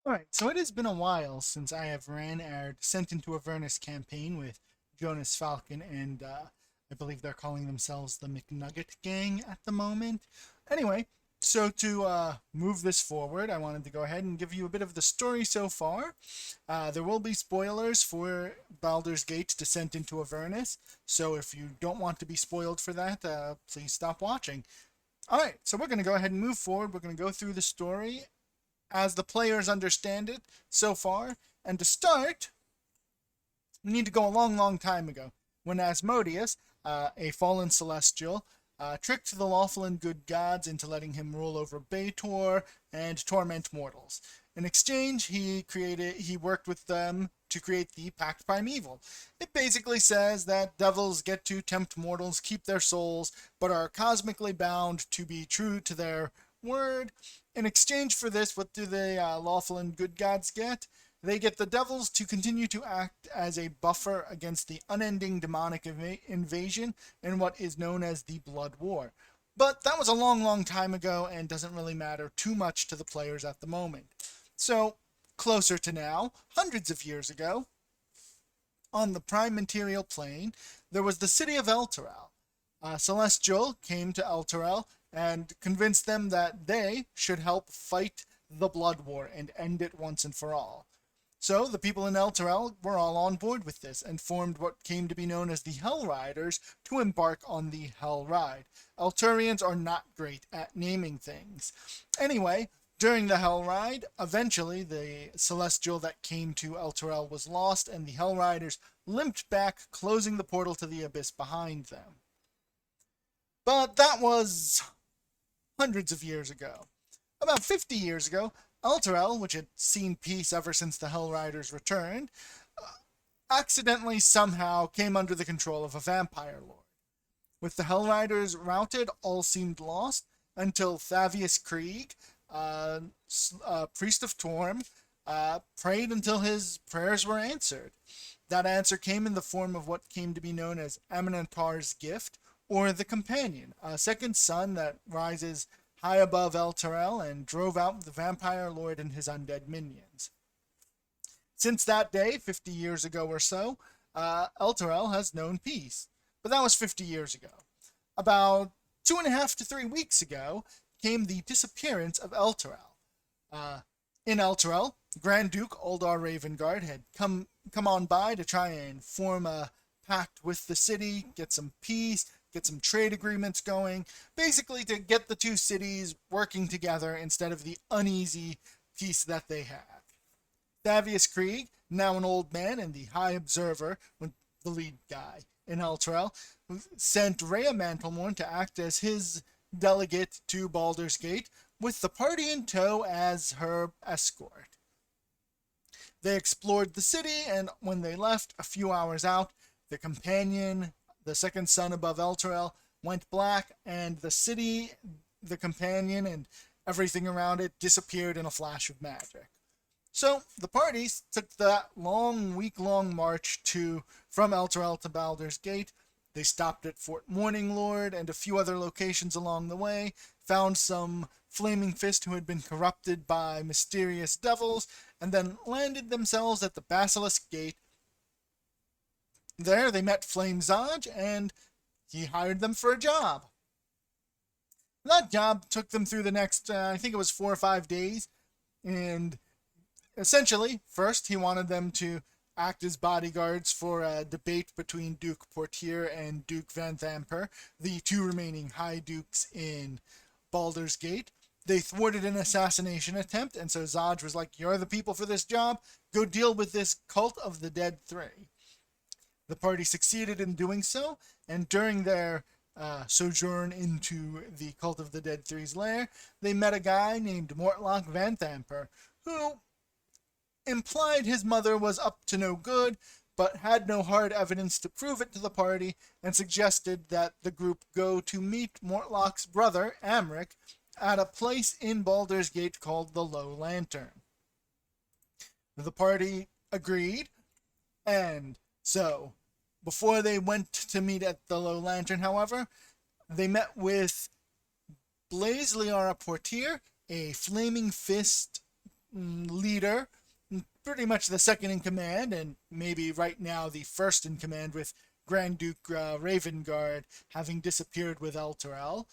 Alright, so it has been a while since I have ran our Descent into Avernus campaign with Jonas Falcon and I believe they're calling themselves the McNugget Gang at the moment. Anyway, so to move this forward, I wanted to go ahead and give you a bit of the story so far. There will be spoilers for Baldur's Gate's Descent into Avernus, so if you don't want to be spoiled for that, please stop watching. Alright, so we're going to go ahead and move forward. We're going to go through the story as the players understand it so far. And to start, we need to go a long, long time ago, when Asmodeus, a fallen celestial, tricked the lawful and good gods into letting him rule over Baator and torment mortals. In exchange, he worked with them to create the Pact Primeval. It basically says that devils get to tempt mortals, keep their souls, but are cosmically bound to be true to their word. In exchange for this, what do the lawful and good gods get? They get the devils to continue to act as a buffer against the unending demonic invasion in what is known as the Blood War. But that was a long, long time ago and doesn't really matter too much to the players at the moment. So, closer to now, hundreds of years ago, on the prime material plane, there was the city of Elturel. Celestial came to Elturel and convinced them that they should help fight the Blood War and end it once and for all. So the people in Elturel were all on board with this and formed what came to be known as the Hell Riders to embark on the Hell Ride. Elturians are not great at naming things. Anyway, during the Hell Ride, eventually the Celestial that came to Elturel was lost and the Hell Riders limped back, closing the portal to the abyss behind them. But that was hundreds of years ago. About 50 years ago, Elturel, which had seen peace ever since the Hell Riders returned, accidentally somehow came under the control of a vampire lord. With the Hell Riders routed, all seemed lost until Thavius Krieg, priest of Torm, prayed until his prayers were answered. That answer came in the form of what came to be known as Aminantar's gift, or the Companion, a second sun that rises high above Elturel and drove out the vampire lord and his undead minions. Since that day, 50 years ago or so, Elturel has known peace. But that was 50 years ago. About 2.5 to 3 weeks ago came the disappearance of Elturel. In Elturel, Grand Duke Uldar Ravengard had come on by to try and form a pact with the city, get some peace, get some trade agreements going, basically to get the two cities working together instead of the uneasy peace that they had. Thavius Krieg, now an old man and the High Observer, the lead guy in Elturel, sent Rhea Mantlemorn to act as his delegate to Baldur's Gate, with the party in tow as her escort. They explored the city, and when they left, a few hours out, the Companion, the second sun above Elturel, went black, and the city, the Companion, and everything around it disappeared in a flash of magic. So the parties took that long, week-long march from Elturel to Baldur's Gate. They stopped at Fort Morning Lord and a few other locations along the way, found some Flaming Fist who had been corrupted by mysterious devils, and then landed themselves at the Basilisk Gate. There they met Flame Zaj, and he hired them for a job. That job took them through the next, I think it was 4 or 5 days, and essentially, first he wanted them to act as bodyguards for a debate between Duke Portier and Duke Van Thamper, the two remaining High Dukes in Baldur's Gate. They thwarted an assassination attempt, and so Zaj was like, "You're the people for this job, go deal with this cult of the Dead Three." The party succeeded in doing so, and during their sojourn into the Cult of the Dead Three's lair, they met a guy named Mortlock Van Thamper, who implied his mother was up to no good, but had no hard evidence to prove it to the party, and suggested that the group go to meet Mortlock's brother, Amric, at a place in Baldur's Gate called the Low Lantern. The party agreed, and so, before they went to meet at the Low Lantern, however, they met with Blaze Liara Portier, a Flaming Fist leader, pretty much the second in command, and maybe right now the first in command, with Grand Duke Ravengard having disappeared with Elturel.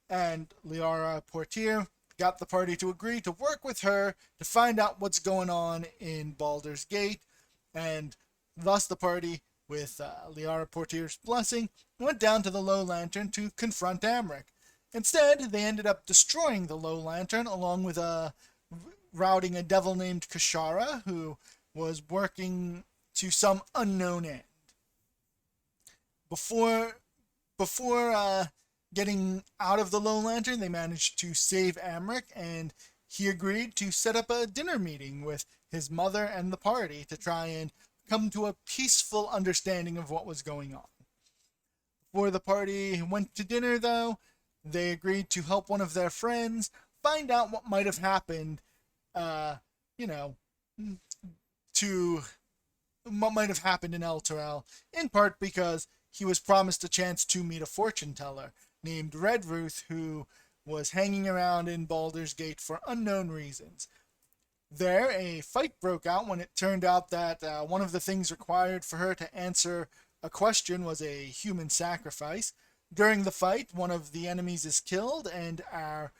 And Liara Portier got the party to agree to work with her to find out what's going on in Baldur's Gate, and thus the party, with Liara Portier's blessing, went down to the Low Lantern to confront Amric. Instead, they ended up destroying the Low Lantern, along with routing a devil named Kashara, who was working to some unknown end. Before getting out of the Low Lantern, they managed to save Amric, and he agreed to set up a dinner meeting with his mother and the party to try and come to a peaceful understanding of what was going on. Before the party went to dinner, though, they agreed to help one of their friends find out what might have happened, you know, to what might have happened in Elturel, in part because he was promised a chance to meet a fortune teller named Redruth, who was hanging around in Baldur's Gate for unknown reasons. There, a fight broke out when it turned out that one of the things required for her to answer a question was a human sacrifice. During the fight, one of the enemies is killed, and our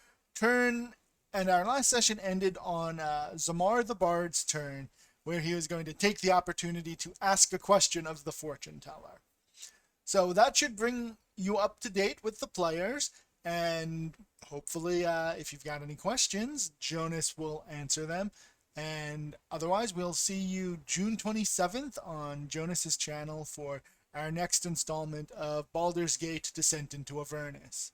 last session ended on Zamar the Bard's turn, where he was going to take the opportunity to ask a question of the fortune teller. So that should bring you up to date with the players, and hopefully, if you've got any questions, Jonas will answer them. And otherwise, we'll see you June 27th on Jonas's channel for our next installment of Baldur's Gate: Descent into Avernus.